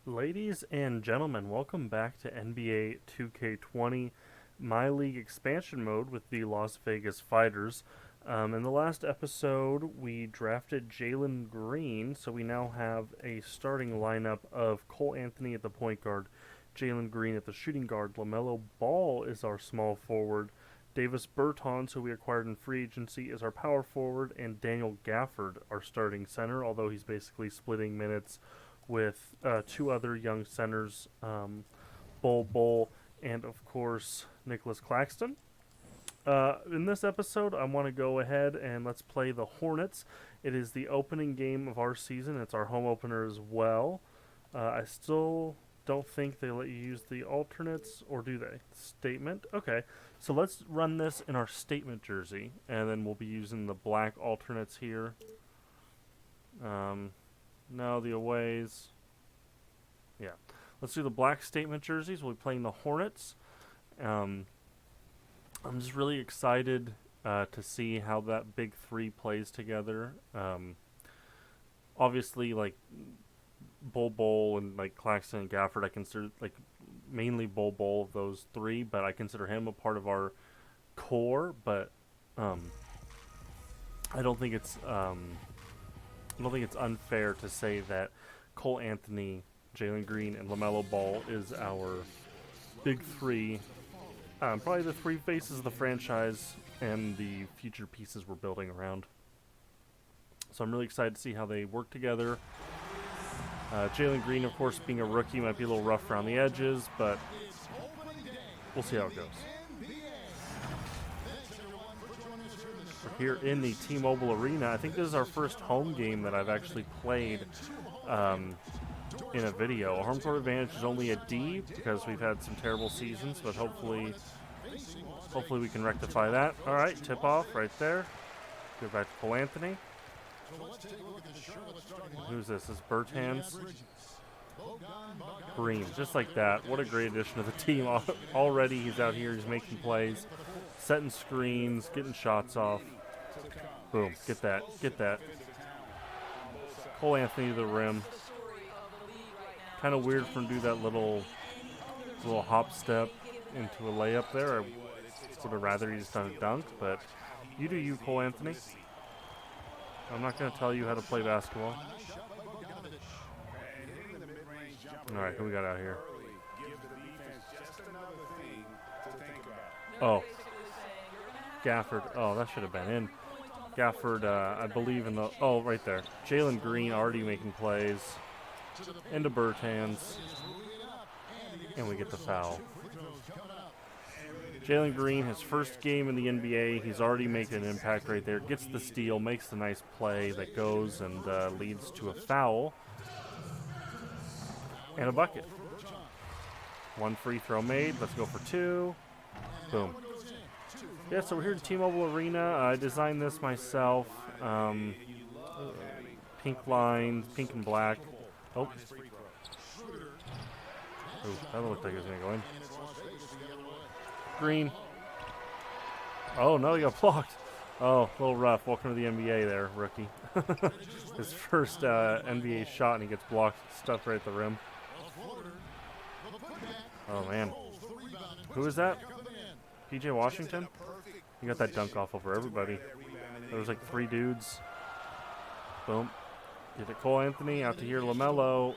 Ladies and gentlemen, welcome back to NBA 2K20 MyLeague expansion mode with the Las Vegas Fighters. In the last episode, we drafted Jalen Green, so we now have a starting lineup of Cole Anthony at the point guard, Jalen Green at the shooting guard, LaMelo Ball is our small forward, Davis Bertans, who we acquired in free agency, is our power forward, and Daniel Gafford, our starting center, although he's basically splitting minutes with two other young centers, Bull, and of course Nicholas Claxton. In this episode, I want to go ahead and let's play the Hornets. It is the opening game of our season. It's our home opener as well. I still don't think they let you use the alternates, or do they? Statement? Okay, so let's run this in our statement jersey, and then we'll be using the black alternates here. No, the aways. Yeah. Let's do the black statement jerseys. We'll be playing the Hornets. I'm just really excited to see how that big three plays together. Obviously, like, Bull and, like, Claxton and Gafford, I consider, like, mainly Bull of those three, but I consider him a part of our core, but I don't think it's unfair to say that Cole Anthony, Jalen Green, and LaMelo Ball is our big three. Probably the three faces of the franchise and the future pieces we're building around. So I'm really excited to see how they work together. Jalen Green, of course, being a rookie, might be a little rough around the edges, but we'll see how it goes. Here in the T-Mobile Arena. I think this is our first home game that I've actually played in a video. Our home court advantage is only a D because we've had some terrible seasons, but hopefully we can rectify that. All right, tip off right there. Go back to Cole Anthony. Who's this? This is Bertans. Green, just like that. What a great addition to the team. Already he's out here, he's making plays, setting screens, getting shots off. Boom, get that. Cole Anthony to the rim. Kind of weird for him to do that little hop step into a layup there. I would have rather he just done a dunk, but you do you, Cole Anthony. I'm not going to tell you how to play basketball. Alright, who we got out here? Oh. Gafford. Oh, that should have been in. Gafford, I believe in the... Oh, right there. Jalen Green already making plays. Into Bertans. And we get the foul. Jalen Green, his first game in the NBA, he's already making an impact right there. Gets the steal, makes the nice play that goes and leads to a foul. And a bucket. One free throw made. Let's go for two. Boom. Yeah, so we're here at T-Mobile Arena. I designed this myself. Pink lines, pink and black. Oh. Ooh, that looked like it was going to go in. Green. Oh, no, he got blocked. Oh, a little rough. Welcome to the NBA there, rookie. His first NBA shot, and he gets blocked, stuffed right at the rim. Oh, man. Who is that? PJ Washington? He got that dunk off over everybody. There was like three dudes. Boom. Get it, Cole Anthony. Out to here, LaMelo.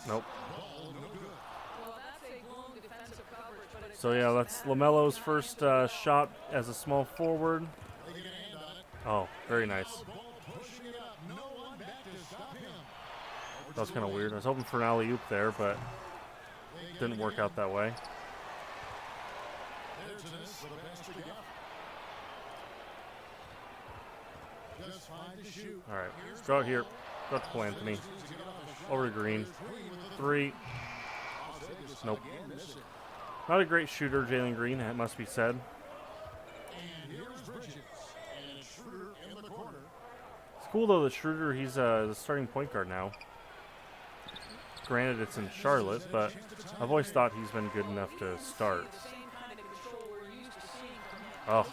Nope. So yeah, that's LaMelo's first shot as a small forward. Oh, very nice. That was kind of weird. I was hoping for an alley-oop there, but didn't work out that way. Alright, go out here. Go to Cole Anthony. Over to Green. Three. Nope. Not a great shooter, Jalen Green, it must be said. It's cool, though, that Schroeder, he's the starting point guard now. Granted, it's in Charlotte, but I've always thought he's been good enough to start. Oh.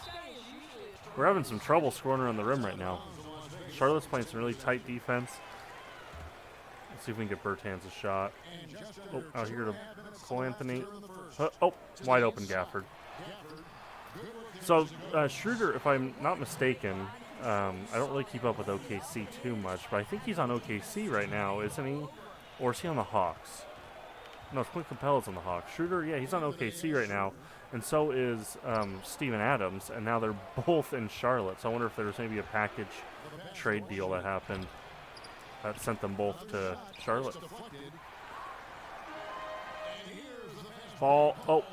We're having some trouble scoring around the rim right now. Charlotte's playing some really tight defense. Let's see if we can get Bertans a shot. Oh, out here to Cole Anthony. Oh, wide open Gafford. So, Schroeder, if I'm not mistaken, I don't really keep up with OKC too much, but I think he's on OKC right now, isn't he? Or is he on the Hawks? No, Clint Capella's on the Hawks. Schroeder, yeah, he's on OKC right now, and so is Steven Adams, and now they're both in Charlotte. So I wonder if there was maybe a package trade deal that happened that sent them both to Charlotte. Ball, oh,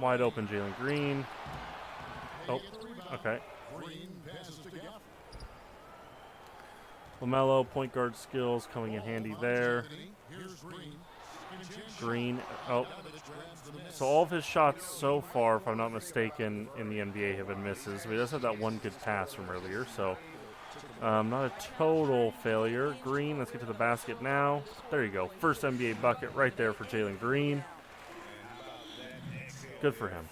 wide open Jalen Green. Oh, okay. LaMelo, point guard skills coming in handy there. Green, oh. So all of his shots so far, if I'm not mistaken, in the NBA have been misses. But he does have that one good pass from earlier, so not a total failure. Green, let's get to the basket now. There you go. First NBA bucket right there for Jalen Green. Good for him.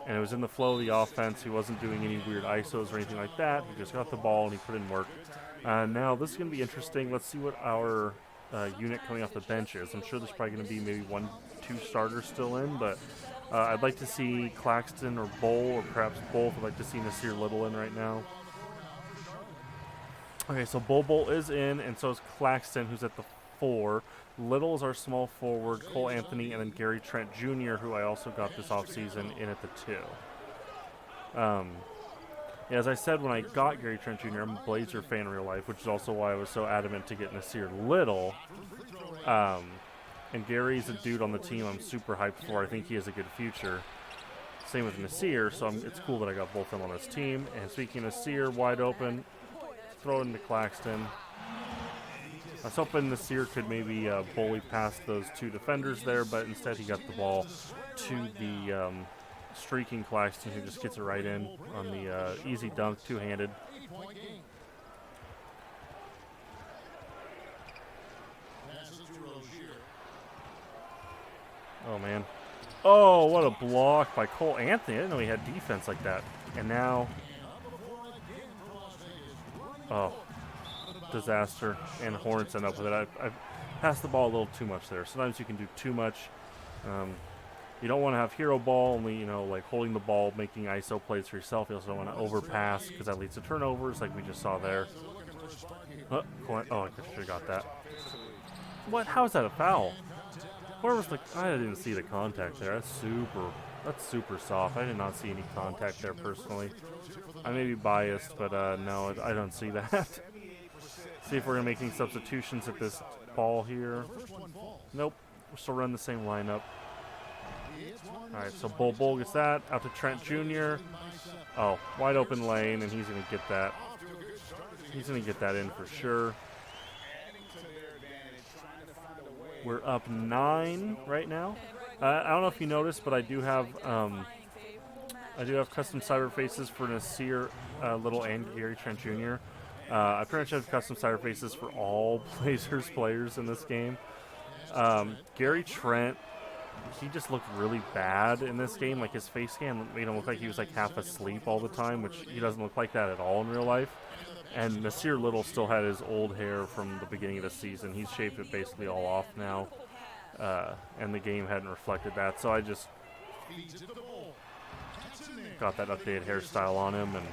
And it was in the flow of the offense. He wasn't doing any weird ISOs or anything like that. He just got the ball and he put in work. Now, this is going to be interesting. Let's see what our unit coming off the bench is. I'm sure there's probably going to be maybe 1-2 starters still in, but I'd like to see Claxton or Bowl, or perhaps both. I'd like to see Nasir Little in right now. Okay, so Bowl is in, and so is Claxton, who's at the 4. Little is our small forward, Cole Anthony, and then Gary Trent Jr., who I also got this offseason, in at the 2. As I said, when I got Gary Trent Jr., I'm a Blazer fan in real life, which is also why I was so adamant to get Nasir Little. And Gary's a dude on the team I'm super hyped for. I think he has a good future. Same with Nasir, so it's cool that I got both of them on this team. And speaking of Nasir, wide open, throw it into Claxton. I was hoping Nasir could maybe bully past those 2 defenders there, but instead he got the ball to the streaking Claxton, who just gets it right in on the easy dunk, two-handed. Oh, man. Oh, what a block by Cole Anthony. I didn't know he had defense like that. And now... Oh, disaster. And Hornets end up with it. I've passed the ball a little too much there. Sometimes you can do too much. You don't want to have hero ball, only, like holding the ball, making ISO plays for yourself. You also don't want to overpass, because that leads to turnovers like we just saw there. Oh, I should have got that. What? How is that a foul? Where was the... I didn't see the contact there. That's super soft. I did not see any contact there personally. I may be biased, but no, I don't see that. See if we're going to make any substitutions at this ball here. Nope. We're still running the same lineup. Alright, so Bull gets that. Out to Trent Jr. Oh, wide open lane, and he's going to get that. He's going to get that in for sure. We're up 9 right now. I don't know if you noticed, but I do have custom cyber faces for Nasir Little and Gary Trent Jr. I pretty much have custom cyber faces for all Blazers players in this game. Gary Trent, he just looked really bad in this game. Like, his face scan made him look like he was like half asleep all the time, which he doesn't look like that at all in real life. And Nasir Little still had his old hair from the beginning of the season. He's shaved it basically all off now, and the game hadn't reflected that. So I just got that updated hairstyle on him, and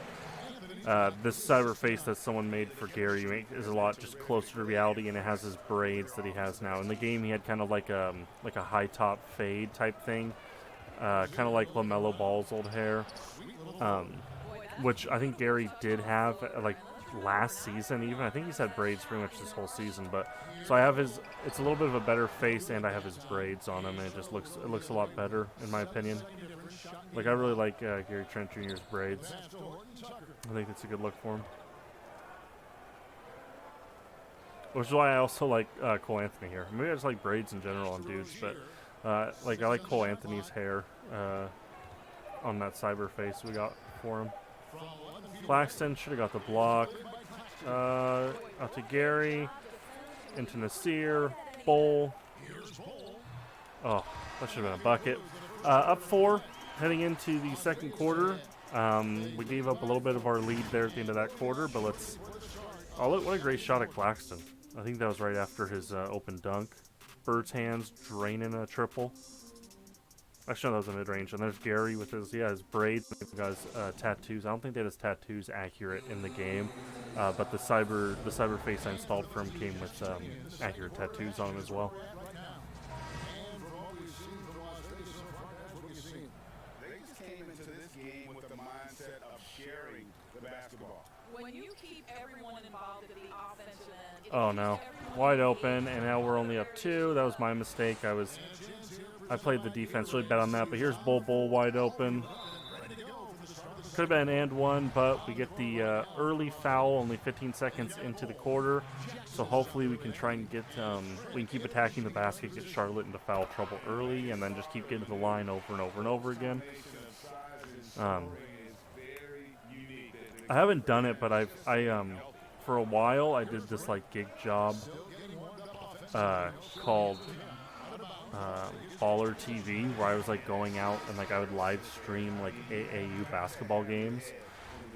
this cyber face that someone made for Gary is a lot just closer to reality, and it has his braids that he has now. In the game, he had kind of like a high top fade type thing, kind of like LaMelo Ball's old hair, which I think Gary did have like last season even. I think he's had braids pretty much this whole season, but so I have it's a little bit of a better face, and I have his braids on him, and it looks a lot better in my opinion. Like, I really like Gary Trent Jr.'s braids. I think it's a good look for him. Which is why I also like Cole Anthony here. Maybe I just like braids in general on dudes, but I like Cole Anthony's hair on that cyber face we got for him. Claxton should have got the block. Out to Gary. Into Nasir. Bowl. Oh, that should have been a bucket. Up 4, heading into the second quarter. We gave up a little bit of our lead there at the end of that quarter, but let's... Oh, look, what a great shot at Claxton. I think that was right after his open dunk. Bird's hands draining a triple. Actually, no, that was a mid-range. And there's Gary with his braids. He got his tattoos. I don't think they had his tattoos accurate in the game, but the cyber face I installed for him came with accurate tattoos on him as well. They just came into this game with the mindset of sharing the basketball. When you keep everyone involved at the offensive end, oh no, wide open, and now we're only up 2. That was my mistake. I played the defense really bad on that, but here's Bull wide open. Could have been and one, but we get the early foul only 15 seconds into the quarter, so hopefully we can try and get we can keep attacking the basket, get Charlotte into foul trouble early, and then just keep getting to the line over and over and over again. I haven't done it, but I for a while I did this like gig job called Baller TV, where I was like going out and like I would live stream like AAU basketball games,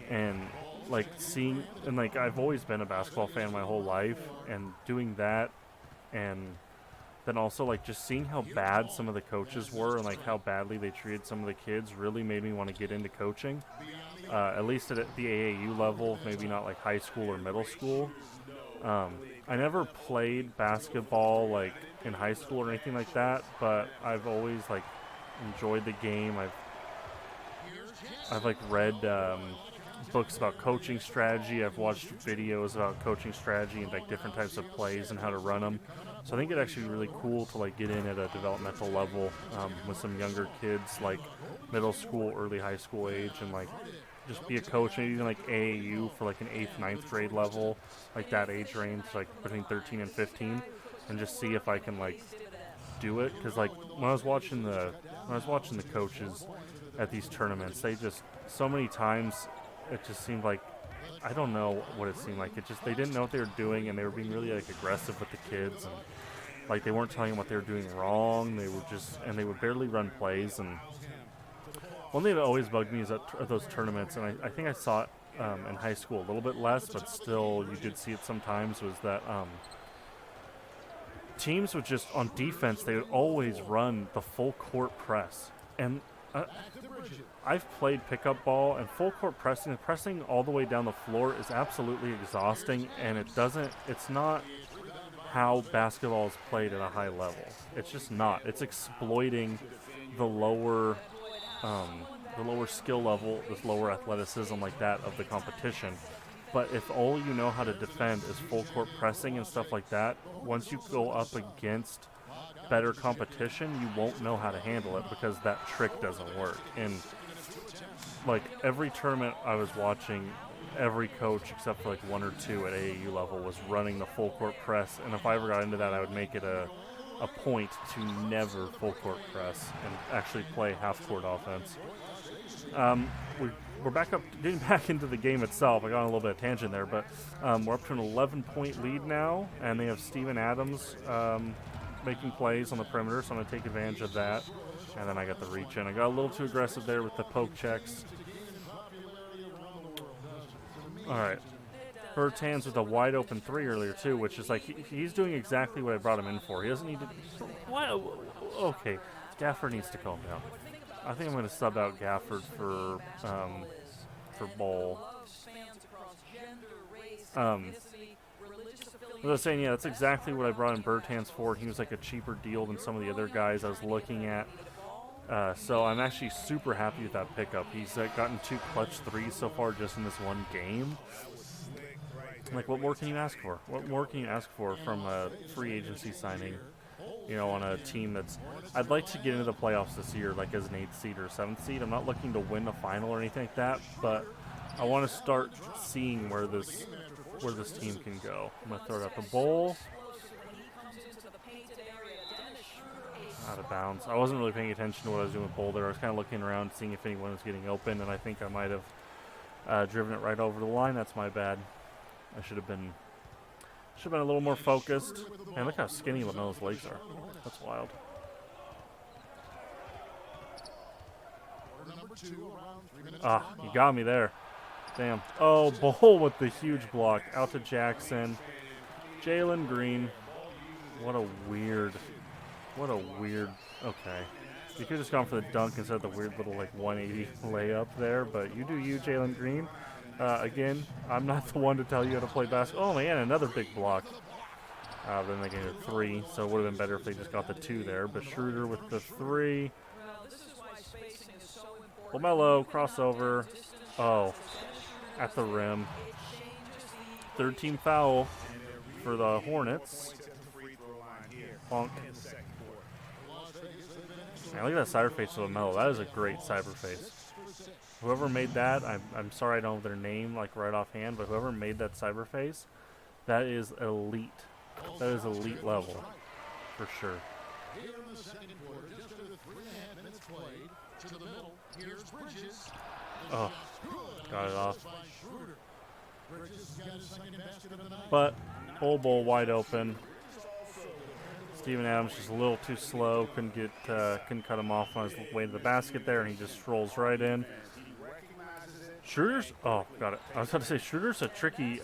and like seeing, and like I've always been a basketball fan my whole life, and doing that, and then also like just seeing how bad some of the coaches were and like how badly they treated some of the kids really made me want to get into coaching, at least at the AAU level, maybe not like high school or middle school. I never played basketball like in high school or anything like that, but I've always like enjoyed the game. I've like read books about coaching strategy. I've watched videos about coaching strategy and like different types of plays and how to run them. So I think it'd actually be really cool to like get in at a developmental level with some younger kids, like middle school, early high school age, and like just be a coach, maybe even like AAU for like an 8th, 9th grade level, like that age range, like between 13 and 15, and just see if I can like do it. Because like when I was watching the coaches at these tournaments, they just so many times it just seemed like, I don't know what it seemed like. It just, they didn't know what they were doing, and they were being really like aggressive with the kids, and like they weren't telling them what they were doing wrong. They would just, and they would barely run plays. And one thing that always bugged me is at those tournaments, and I think I saw it in high school a little bit less, but still you did see it sometimes, was that teams would just, on defense, they would always run the full court press. And I've played pickup ball, and full court pressing all the way down the floor is absolutely exhausting, and it's not how basketball is played at a high level. It's just not. It's exploiting the lower skill level, this lower athleticism like that of the competition. But if all you know how to defend is full court pressing and stuff like that, once you go up against better competition, you won't know how to handle it because that trick doesn't work. And like every tournament I was watching, every coach except for like 1 or 2 at AAU level was running the full court press, and if I ever got into that, I would make it a point to never full court press and actually play half court offense. We're back up, getting back into the game itself. I got on a little bit of tangent there, but we're up to an 11-point lead now, and they have Steven Adams making plays on the perimeter, so I'm going to take advantage of that. And then I got the reach in. I got a little too aggressive there with the poke checks. All right. Bertans with a wide open 3 earlier too, which is like he's doing exactly what I brought him in for. He doesn't need to. What? Okay, Gafford needs to calm down. I think I'm going to sub out Gafford for Ball. As I was saying, yeah, that's exactly what I brought in Bertans for. He was like a cheaper deal than some of the other guys I was looking at. So I'm actually super happy with that pickup. He's gotten 2 clutch 3s so far just in this one game. Like, what more can you ask for? What more can you ask for from a free agency signing, you know, on a team that's... I'd like to get into the playoffs this year, like as an 8th seed or 7th seed. I'm not looking to win a final or anything like that, but I want to start seeing where this team can go. I'm going to throw it at the bowl. Out of bounds. I wasn't really paying attention to what I was doing with Boulder. I was kind of looking around, seeing if anyone was getting open, and I think I might have driven it right over the line. That's my bad. I should have been a little more focused. And look how skinny LaMelo's legs are. That's wild. Ah, you got me there. Damn. Oh, Bull with the huge block. Out to Jackson. Jalen Green. What a weird. Okay. You could have just gone for the dunk instead of the weird little like 180 layup there, but you do you, Jalen Green. Again, I'm not the one to tell you how to play basketball. Oh man, another big block. Then they get a 3, so it would have been better if they just got the 2 there. But Schroeder with the 3. LaMelo, crossover. Oh, at the rim. Third team foul for the Hornets. Bonk. Man, look at that cyber face of LaMelo. That is a great cyber face. Whoever made that, I'm sorry I don't know their name like right offhand, but whoever made that cyber face, that is elite. That is elite level, for sure. Oh, got it off. But Bowl wide open. Steven Adams just a little too slow. Couldn't cut him off on his way to the basket there, and he just rolls right in. Schroeder's, oh, got it. I was about to say, Schroeder's a tricky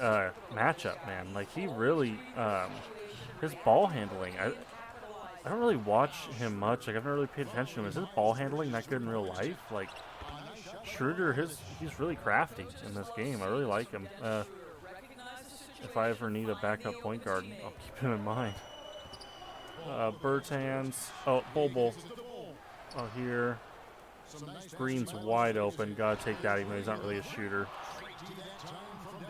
matchup, man. Like, he really, his ball handling, I don't really watch him much. Like, I've never really paid attention to him. Is his ball handling that good in real life? Like, Schroeder, he's really crafty in this game. I really like him. If I ever need a backup point guard, I'll keep him in mind. Bertans. Oh, Bowl. Oh, here. Green's wide open. Gotta take that, even though he's not really a shooter.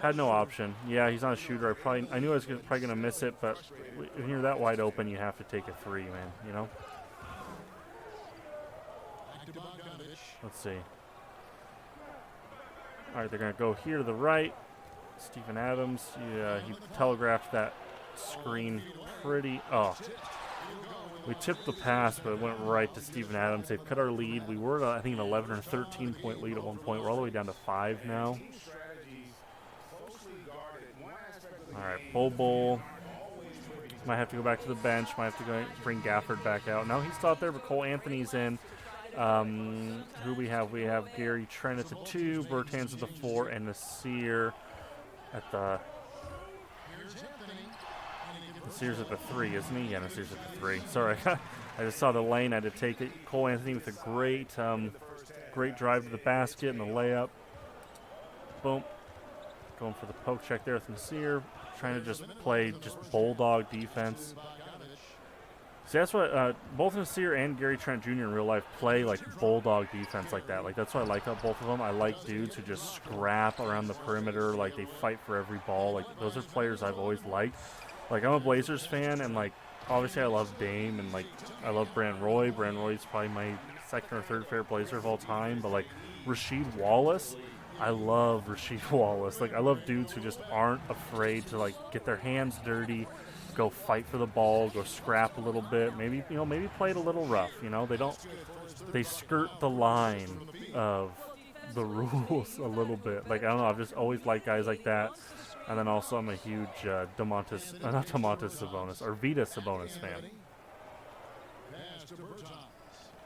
Had no option. Yeah, he's not a shooter. I knew I was probably gonna miss it, but when you're that wide open, you have to take a 3, man. You know. Let's see. All right, they're gonna go here to the right. Steven Adams. Yeah, he telegraphed that screen pretty. Oh. We tipped the pass, but it went right to Steven Adams. They've cut our lead. We were, I think, an 11 or 13-point lead at one point. We're all the way down to 5 now. All right, Bowl. Might have to go back to the bench. Might have to go bring Gafford back out. No, he's still out there, but Cole Anthony's in. Who we have? We have Gary Trent at the 2, Bertans at the 4, and Nasir at the... Nasir's at the 3, isn't he? Yeah, Nasir's at the 3. Sorry, I just saw the lane. I had to take it. Cole Anthony with a great drive to the basket and the layup. Boom. Going for the poke check there with Nasir. Trying to just play bulldog defense. See, that's what both Nasir and Gary Trent Jr. in real life play, like bulldog defense like that. Like, that's what I like about both of them. I like dudes who just scrap around the perimeter. Like, they fight for every ball. Like, those are players I've always liked. Like, I'm a Blazers fan, and, like, obviously I love Dame, and, like, I love Brandon Roy. Brandon Roy's probably my second or third favorite Blazer of all time. But, like, Rasheed Wallace, I love Rasheed Wallace. Like, I love dudes who just aren't afraid to, like, get their hands dirty, go fight for the ball, go scrap a little bit. Maybe, you know, maybe play it a little rough, you know. They skirt the line of the rules a little bit. Like, I don't know, I've just always liked guys like that. And then also I'm a huge Arvydas Sabonis fan.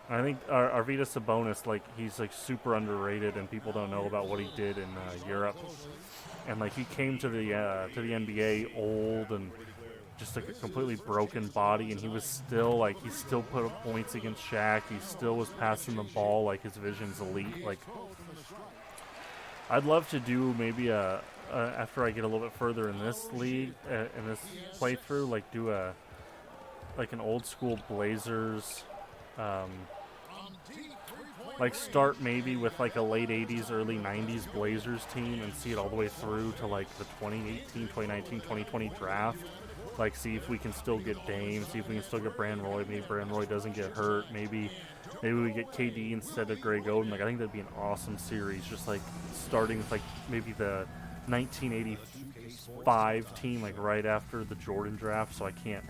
I think Arvydas Sabonis, like, he's like super underrated, and people don't know about what he did in Europe. And like, he came to the NBA old and just like a completely broken body, and he still put up points against Shaq. He still was passing the ball. Like, his vision's elite. Like, I'd love to do maybe after I get a little bit further in this league, in this playthrough, like, do an old school Blazers, like, start maybe with like a late 80s, early 90s Blazers team and see it all the way through to like the 2018, 2019, 2020 draft. Like, see if we can still get Dame, see if we can still get Brandon Roy. Maybe Brandon Roy doesn't get hurt. Maybe we get KD instead of Greg Oden. Like, I think that'd be an awesome series. Just like starting with like maybe the 1985 team, like right after the Jordan draft. So I can't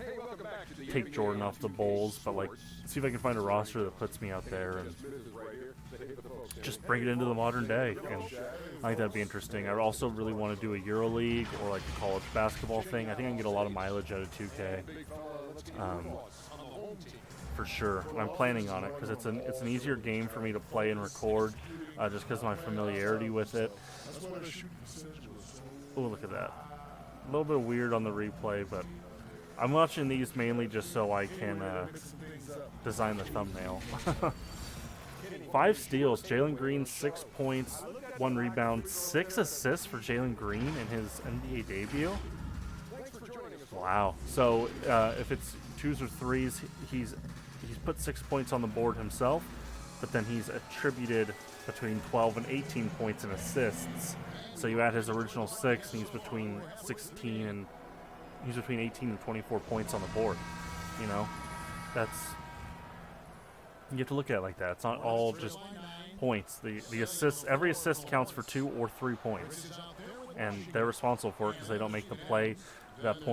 take Jordan off the Bulls, but like see if I can find a roster that puts me out there and just bring it into the modern day. And I think that'd be interesting. I also really want to do a EuroLeague or like a college basketball thing. I think I can get a lot of mileage out of 2K. For sure. I'm planning on it because it's an easier game for me to play and record, just because of my familiarity with it. Oh, look at that. A little bit weird on the replay, but I'm watching these mainly just so I can design the thumbnail. 5 steals. Jalen Green, 6 points, 1 rebound, 6 assists for Jalen Green in his NBA debut. Wow. So if it's 2s or 3s, he's put 6 points on the board himself, but then he's attributed between 12 and 18 points and assists. So you add his original 6, and he's between 18 and 24 points on the board. You know, you have to look at it like that. It's not all just points. The assists, every assist counts for 2 or 3 points, and they're responsible for it because they don't make the play. That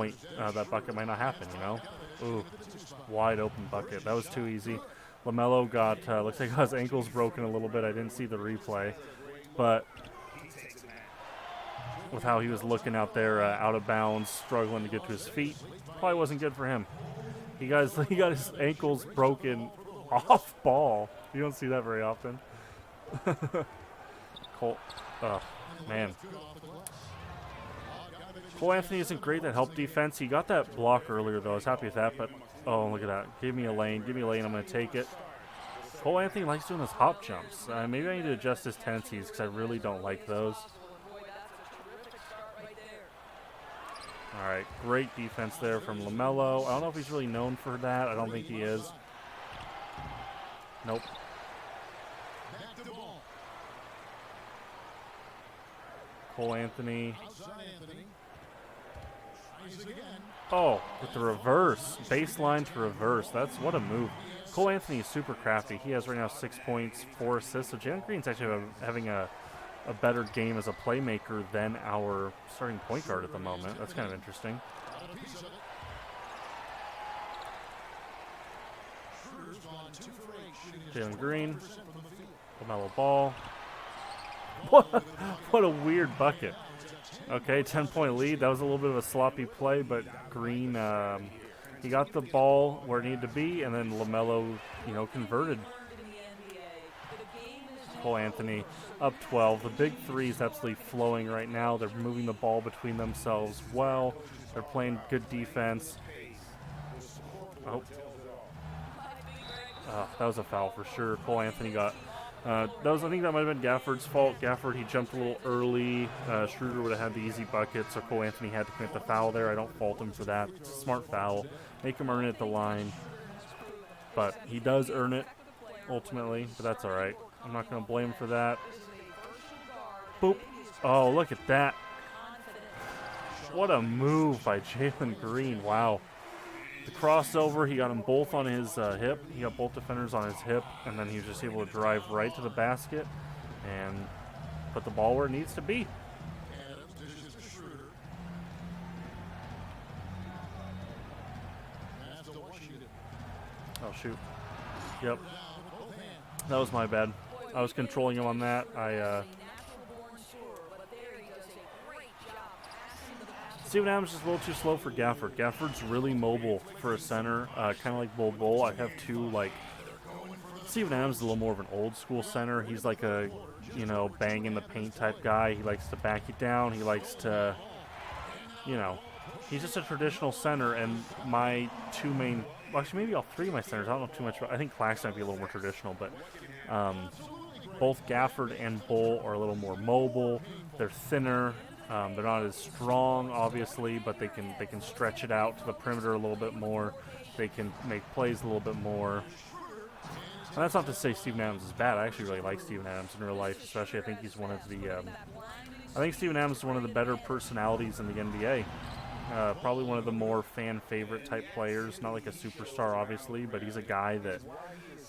bucket might not happen. You know, ooh, wide open bucket. That was too easy. LaMelo got looks like his ankle's broken a little bit. I didn't see the replay, but with how he was looking out there, out of bounds, struggling to get to his feet, probably wasn't good for him. He got his ankles broken off ball. You don't see that very often. Cole, oh man. Cole Anthony isn't great at help defense. He got that block earlier though. I was happy with that, but oh, look at that. Give me a lane. I'm going to take it. Cole Anthony likes doing those hop jumps. Maybe I need to adjust his tendencies because I really don't like those. All right, great defense there from LaMelo. I don't know if he's really known for that. I don't think he is. Nope. Cole Anthony. Oh, with the reverse. Baseline to reverse. What a move. Cole Anthony is super crafty. He has right now 6 points, 4 assists. So Jalen Green's actually having a better game as a playmaker than our starting point guard at the moment. That's kind of interesting. Jalen Green. LaMelo Ball. What a weird bucket. Okay, 10-point lead. That was a little bit of a sloppy play, but Green, he got the ball where it needed to be, and then LaMelo, converted. Cole Anthony up 12. The big three is absolutely flowing right now. They're moving the ball between themselves well. They're playing good defense. Oh. That was a foul for sure. Cole Anthony got... I think that might have been Gafford's fault. Gafford, he jumped a little early. Schroeder would have had the easy bucket, so Cole Anthony had to commit the foul there. I don't fault him for that. It's a smart foul. Make him earn it at the line. But he does earn it, ultimately, but that's all right. I'm not going to blame him for that. Boop. Oh, look at that. What a move by Jalen Green. Wow. The crossover, he got them both on his hip. He got both defenders on his hip, and then he was just able to drive right to the basket and put the ball where it needs to be. Oh, shoot. Yep. That was my bad. I was controlling him on that. Steven Adams is a little too slow for Gafford. Gafford's really mobile for a center, kind of like Bol Bol. I have two, Steven Adams is a little more of an old school center. He's like a, bang in the paint type guy. He likes to back it down. He likes to, he's just a traditional center. And my two main, actually maybe all three of my centers, I don't know too much about. I think Claxton might be a little more traditional, but both Gafford and Bol are a little more mobile. They're thinner. They're not as strong, obviously, but they can stretch it out to the perimeter a little bit more. They can make plays a little bit more. And that's not to say Steven Adams is bad. I actually really like Steven Adams in real life, especially. I think he's one of the. I think Steven Adams is one of the better personalities in the NBA. Probably one of the more fan favorite type players. Not like a superstar, obviously, but he's a guy that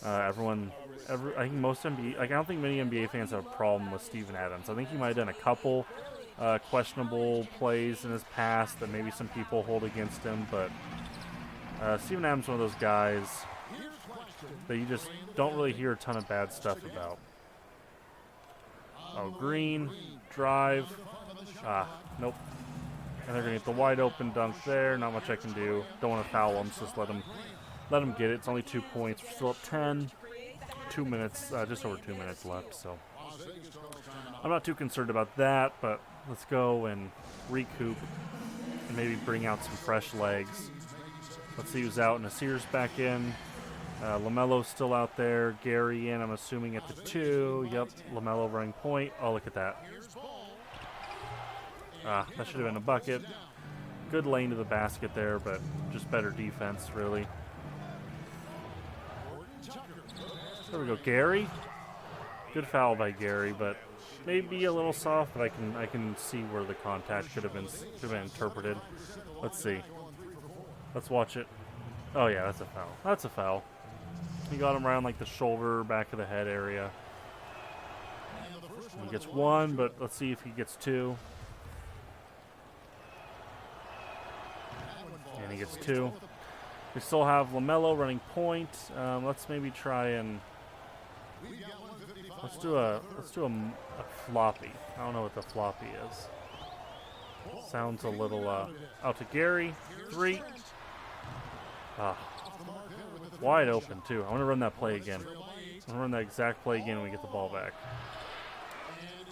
I think most NBA. I don't think many NBA fans have a problem with Steven Adams. I think he might have done a couple questionable plays in his past that maybe some people hold against him, but Steven Adams is one of those guys that you just don't really hear a ton of bad stuff about. Oh, Green, drive. Nope. And they're going to get the wide open dunk there. Not much I can do. Don't want to foul him, so just let him get it. It's only 2 points. We're still up 10. 2 minutes, just over 2 minutes left, so I'm not too concerned about that, but let's go and recoup. maybe bring out some fresh legs. Let's see who's out. Nasir's back in. LaMelo's still out there. Gary in, I'm assuming, at the 2. Yep, LaMelo running point. Oh, look at that. That should have been a bucket. Good lane to the basket there, but just better defense, really. There we go, Gary. Good foul by Gary, but maybe a little soft, but I can see where the contact could have been interpreted. Let's see. Let's watch it. Oh yeah, that's a foul. That's a foul. He got him around like the shoulder, back of the head area. He gets 1, but let's see if he gets 2. And he gets 2. We still have LaMelo running point. Let's maybe try and let's do a floppy. I don't know what the floppy is. Sounds a little out to Gary. 3. Wide open too. I want to run that play again. I want to run that exact play again when we get the ball back.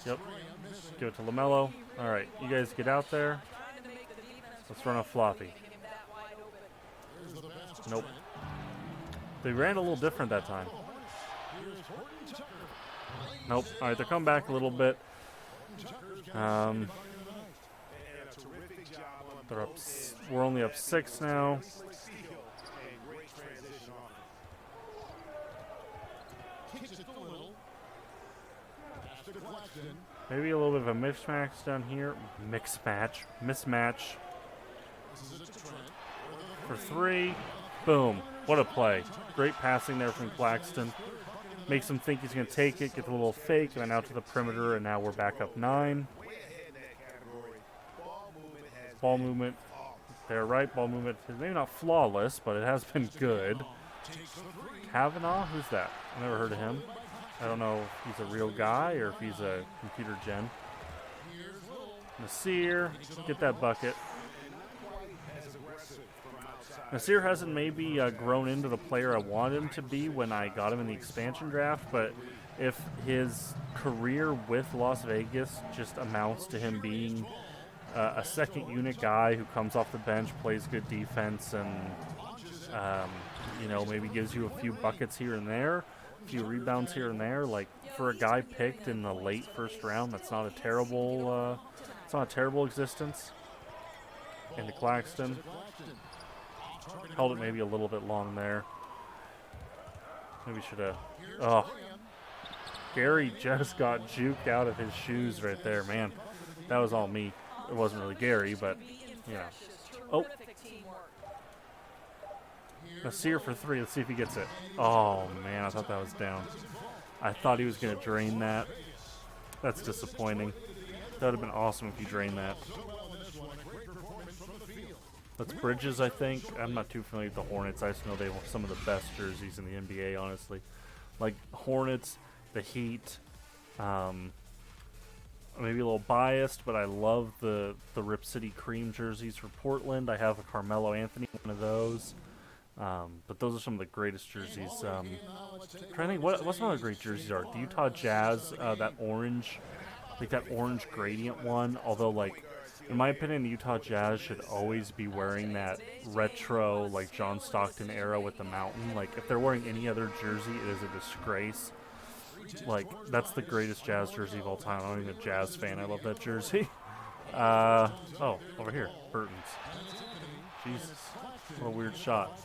Yep. Give it to LaMelo. All right, you guys get out there. Let's run a floppy. Nope. They ran a little different that time. Nope. All right, they're coming back a little bit. They're up. We're only up 6 now. Maybe a little bit of a mismatch down here. Mismatch. For 3. Boom. What a play. Great passing there from Claxton. Makes him think he's going to take it, get the little fake, and then out to the perimeter, and now we're back up 9. Ball movement. They're right. Ball movement. Maybe not flawless, but it has been good. Kavanaugh? Who's that? I never heard of him. I don't know if he's a real guy or if he's a computer gen. Nasir, get that bucket. Nasir hasn't maybe grown into the player I wanted him to be when I got him in the expansion draft, but if his career with Las Vegas just amounts to him being a second unit guy who comes off the bench, plays good defense, and maybe gives you a few buckets here and there, a few rebounds here and there. Like, for a guy picked in the late first round, that's not a terrible existence. Into Claxton. Held it maybe a little bit long there. Maybe should have. Oh, Gary just got juked out of his shoes right there, man. That was all me. It wasn't really Gary, but Oh. Nasir for 3. Let's see if he gets it. Oh, man, I thought that was down. I thought he was going to drain that. That's disappointing. That would have been awesome if he drained that. That's Bridges, I think. I'm not too familiar with the Hornets. I just know they have some of the best jerseys in the NBA, honestly. Like, Hornets, the Heat, maybe a little biased, but I love the Rip City Cream jerseys for Portland. I have a Carmelo Anthony, one of those. But those are some of the greatest jerseys. I'm trying to think, what some of the great jerseys are? The Utah Jazz, that orange gradient one. Although, like, in my opinion, the Utah Jazz should always be wearing that retro, like, John Stockton era with the mountain. Like, if they're wearing any other jersey, it is a disgrace. Like, that's the greatest Jazz jersey of all time. I'm not even a Jazz fan. I love that jersey. Over here, Burton's. Jesus, what a weird shot.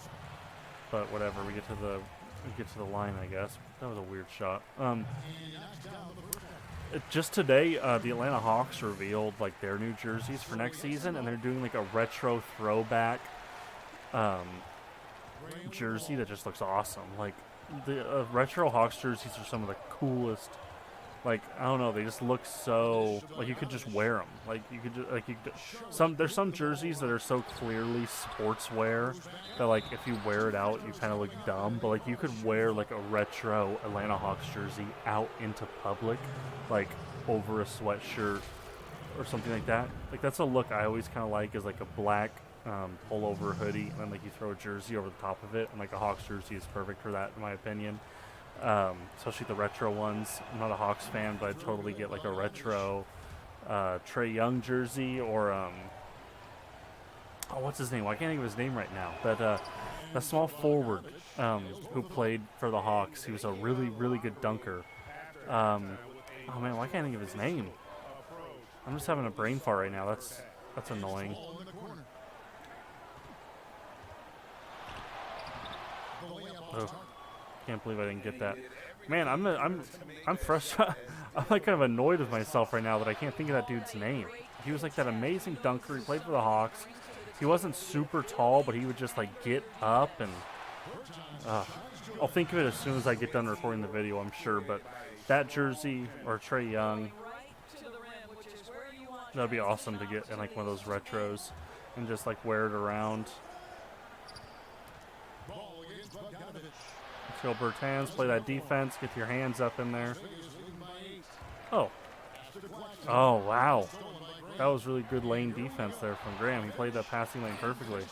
But whatever, we get to the line, I guess. That was a weird shot. Just today, the Atlanta Hawks revealed like their new jerseys for next season, and they're doing like a retro throwback jersey that just looks awesome. Like, the retro Hawks jerseys are some of the coolest. Like, I don't know, they just look so, like, you could just wear them. Like, you could just, like, there's some jerseys that are so clearly sportswear that, like, if you wear it out, you kind of look dumb. But, like, you could wear, like, a retro Atlanta Hawks jersey out into public, like, over a sweatshirt or something like that. Like, that's a look I always kind of like, is, like, a black pullover hoodie, and then, like, you throw a jersey over the top of it, and, like, a Hawks jersey is perfect for that, in my opinion. Especially the retro ones. I'm not a Hawks fan, but I'd totally get like a retro Trae Young jersey, or Oh, what's his name? Well, I can't think of his name right now. That small forward who played for the Hawks. He was a really, really good dunker. Oh man, why can't I think of his name? I'm just having a brain fart right now. That's annoying. Oh, can't believe I didn't get that. Man, I'm frustrated. I'm like kind of annoyed with myself right now that I can't think of that dude's name. He was like that amazing dunker. He played for the Hawks. He wasn't super tall, but he would just like get up and. I'll think of it as soon as I get done recording the video, I'm sure. But that jersey or Trae Young, that'd be awesome to get in like one of those retros and just like wear it around. Let's go Bertans, play that defense, get your hands up in there. Oh, wow. That was really good lane defense there from Graham. He played that passing lane perfectly.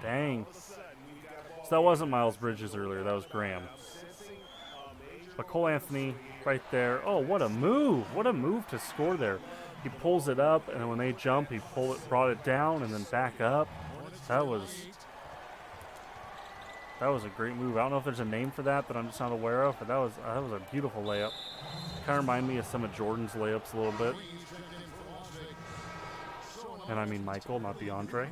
Dang. So that wasn't Miles Bridges earlier. That was Graham. But Cole Anthony right there. Oh, what a move. What a move to score there. He pulls it up, and then when they jump, he brought it down and then back up. That was a great move. I don't know if there's a name for that I'm just not aware of, but that was a beautiful layup. Kind of remind me of some of Jordan's layups a little bit. And I mean Michael, not DeAndre.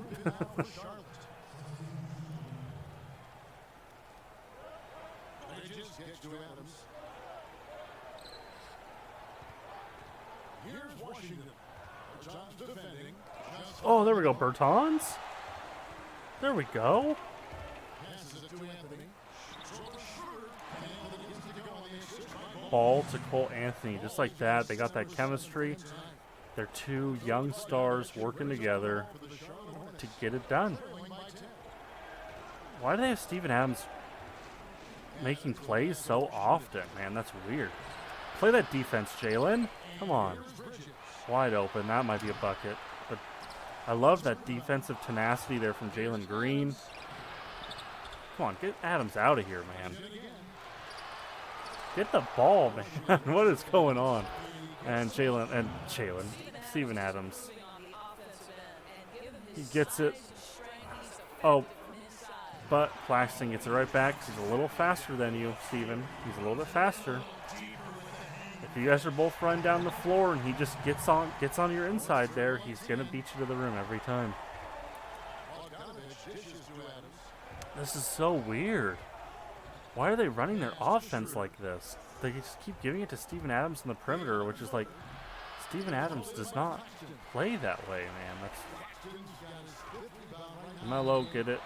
Oh, there we go. Bertans? There we go. Ball to Cole Anthony. Just like that. They got that chemistry. They're two young stars working together to get it done. Why do they have Steven Adams making plays so often? Man, that's weird. Play that defense, Jalen. Come on. Wide open. That might be a bucket. But I love that defensive tenacity there from Jalen Green. Come on, get Adams out of here, man. Get the ball, man. What is going on? And Steven Adams. He gets it. Oh, but Claxton gets it right back. He's a little faster than you, Steven. He's a little bit faster. If you guys are both running down the floor and he just gets on your inside there, he's gonna beat you to the rim every time. This is so weird. Why are they running their offense like this? They just keep giving it to Steven Adams in the perimeter, which is like, Steven Adams does not play that way, man. That's Melo, get it.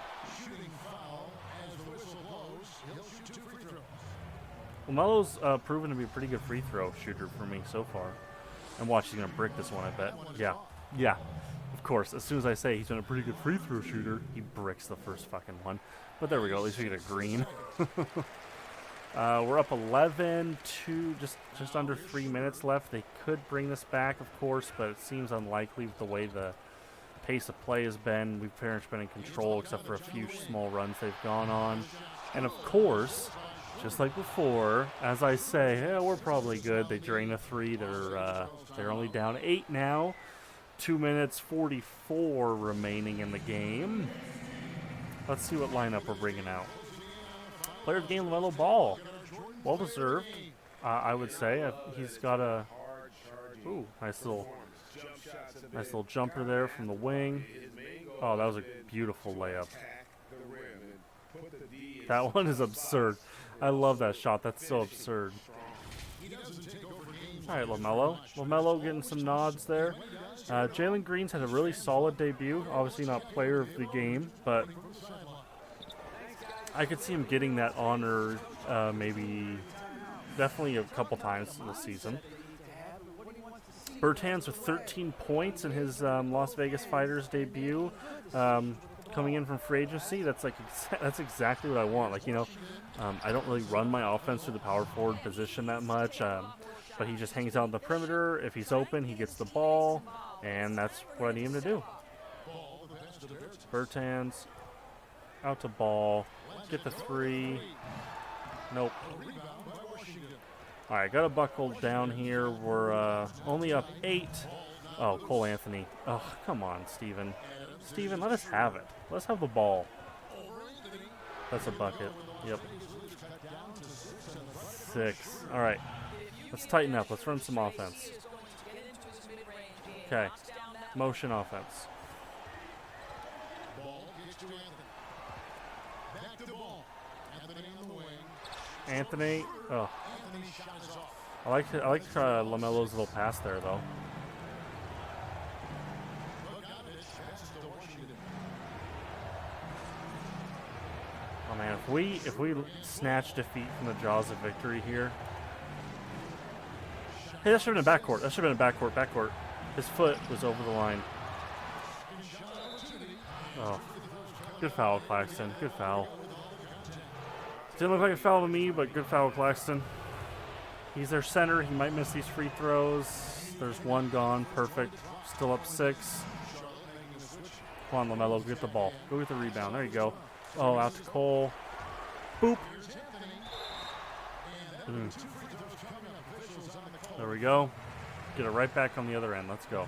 Well, Melo's proven to be a pretty good free throw shooter for me so far. And watch, he's going to brick this one, I bet. Yeah. Of course, as soon as I say he's been a pretty good free throw shooter, he bricks the first fucking one. But there we go, at least we get a green. We're up 11 to just under 3 minutes left. They could bring this back, of course, but it seems unlikely with the way the pace of play has been. We've pretty much been in control except for a few small runs they've gone on. And of course, just like before, as I say, yeah, we're probably good. They drain a three. They're only down 8 now. 2 minutes 44 remaining in the game. Let's see what lineup we're bringing out. Player of the game, LaMelo Ball. Well deserved, I would say. He's got a nice little jumper there from the wing. Oh, that was a beautiful layup. That one is absurd. I love that shot. That's so absurd. All right, LaMelo. LaMelo getting some nods there. Jalen Green's had a really solid debut. Obviously not player of the game, but I could see him getting that honor definitely a couple times this season. Bertans with 13 points in his Las Vegas Fighters debut. Coming in from free agency, that's exactly what I want. I don't really run my offense through the power forward position that much, but he just hangs out on the perimeter. If he's open, he gets the ball, and that's what I need him to do. Bertans out to Ball, get the three. Nope. All right, got to buckle down here. We're only up 8. Oh, Cole Anthony. Oh, come on, Steven. Steven, let us have it. Let's have the ball. That's a bucket. Yep. 6. All right. Let's tighten up. Let's run some offense. Okay. Motion offense. Anthony. Oh. I like LaMelo's little pass there, though. Oh man, if we snatch defeat from the jaws of victory here. Hey, that should have been a backcourt. That should have been a backcourt. His foot was over the line. Oh. Good foul, Claxton. Good foul. Didn't look like a foul to me, but good foul, Claxton. He's their center. He might miss these free throws. There's one gone. Perfect. Still up 6. Come on, LaMelo. Get the ball. Go get the rebound. There you go. Oh, out to Cole. Boop. There we go. Get it right back on the other end. Let's go.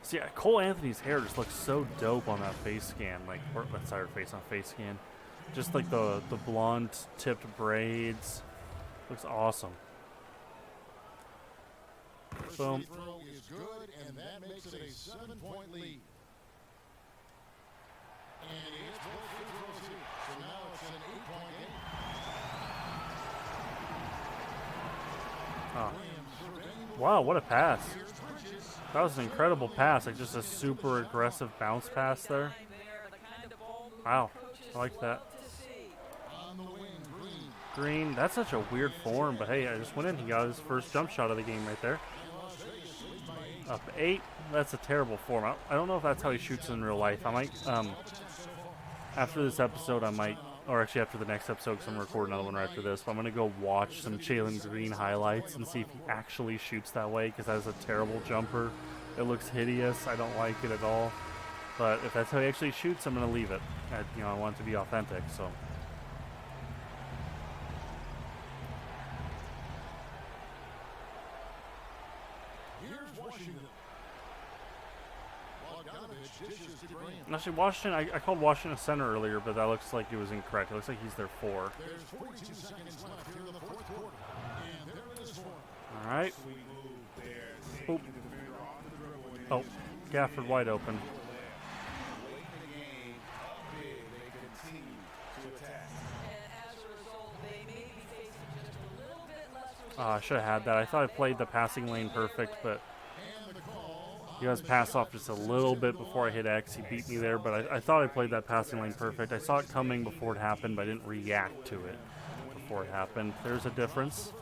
See, Cole Anthony's hair just looks so dope on that face scan. Like, or let's say her face on face scan. Just like the blonde tipped braids. Looks awesome. Boom. Is good, and that makes it a 7-point lead. And it's both free throws here. So now it's an 8-point game. Oh. Wow, what a pass. That was an incredible pass. Like just a super aggressive bounce pass there. Wow. I like that. Green, that's such a weird form, but hey, I just went in. He got his first jump shot of the game right there. Up 8. That's a terrible form. I don't know if that's how he shoots in real life. I might, after this episode, I might, or actually after the next episode, because I'm recording another one right after this, but I'm going to go watch some Jalen Green highlights and see if he actually shoots that way, because that is a terrible jumper. It looks hideous. I don't like it at all. But if that's how he actually shoots, I'm going to leave it. I want it to be authentic, so. Actually, Washington, I called Washington center earlier, but that looks like it was incorrect. It looks like he's their 4. All right. Oop. Oh, Gafford wide open. I should have had that. I thought I played the passing lane perfect, but he was passed off just a little bit before I hit X. He beat me there, but I thought I played that passing lane perfect. I saw it coming before it happened, but I didn't react to it before it happened. There's a difference.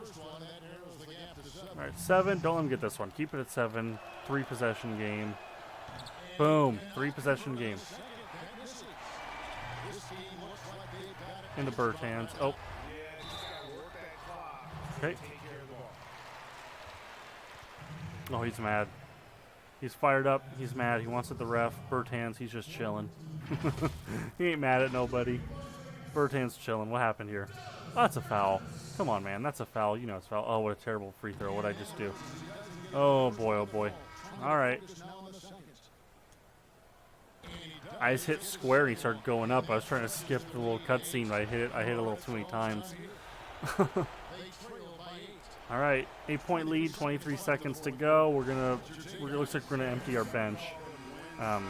All right, 7. Don't let him get this one. Keep it at 7. 3-possession game. Boom. 3-possession game. Into Bird's hands. Oh. Okay. Oh, he's mad. He's fired up. He's mad. He wants it the ref. Bertans, he's just chilling. He ain't mad at nobody. Bertans chilling. What happened here? Oh, that's a foul. Come on, man. That's a foul. You know it's a foul. Oh, what a terrible free throw. What'd I just do? Oh, boy. Oh, boy. All right. I just hit square and he started going up. I was trying to skip the little cutscene, but I hit a little too many times. All right, 8-point lead, 23 seconds to go. Looks like we're gonna empty our bench. Let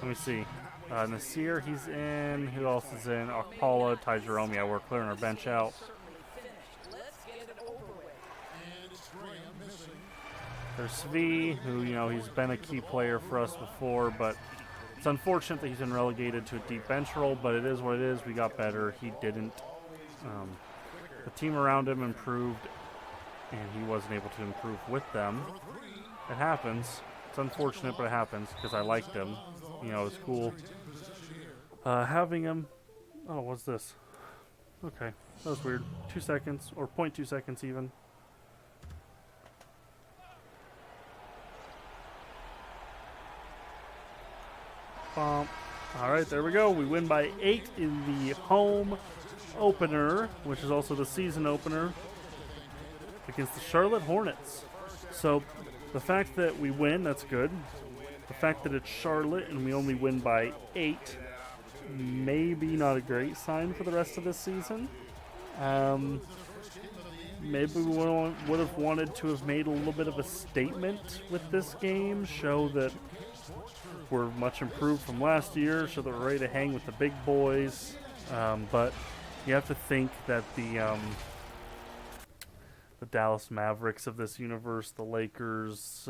me see. Nasir, he's in. Who else is in? Akpala, Ty Jerome. Yeah, we're clearing our bench out. There's Svi, who he's been a key player for us before, but it's unfortunate that he's been relegated to a deep bench role. But it is what it is. We got better. He didn't. The team around him improved, and he wasn't able to improve with them. It happens. It's unfortunate, but it happens because I liked him. It was cool having him. Oh, what's this? Okay, that was weird. 2 seconds, or 0.2 seconds even. All right, there we go. We win by 8 in the home opener, which is also the season opener, against the Charlotte Hornets. So the fact that we win, that's good. The fact that it's Charlotte and we only win by 8, maybe not a great sign for the rest of this season. Maybe we would have wanted to have made a little bit of a statement with this game, show that we're much improved from last year, show that we're ready to hang with the big boys. But you have to think that the Dallas Mavericks of this universe, the Lakers,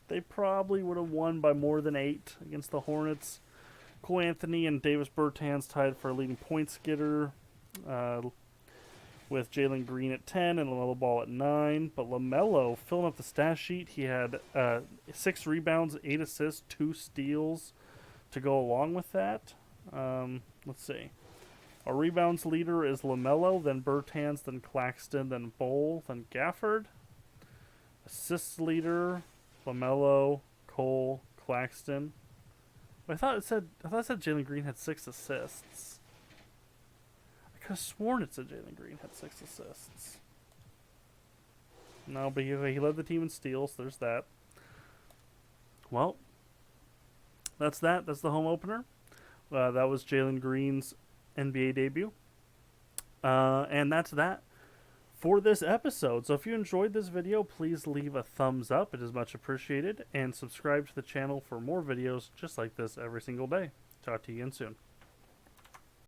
they probably would have won by more than 8 against the Hornets. Cole Anthony and Davis Bertans tied for a leading points getter, with Jalen Green at 10 and LaMelo Ball at 9. But LaMelo, filling up the stat sheet, he had 6 rebounds, 8 assists, 2 steals to go along with that. Let's see. Our rebounds leader is LaMelo, then Bertans, then Claxton, then Bol, then Gafford. Assists leader, LaMelo, Cole, Claxton. I thought it said Jalen Green had 6 assists. I could have sworn it said Jalen Green had 6 assists. No, but he led the team in steals. There's that. Well, that's that. That's the home opener. That was Jalen Green's NBA debut. And that's that for this episode. So if you enjoyed this video, please leave a thumbs up. It is much appreciated. And subscribe to the channel for more videos just like this every single day. Talk to you again soon.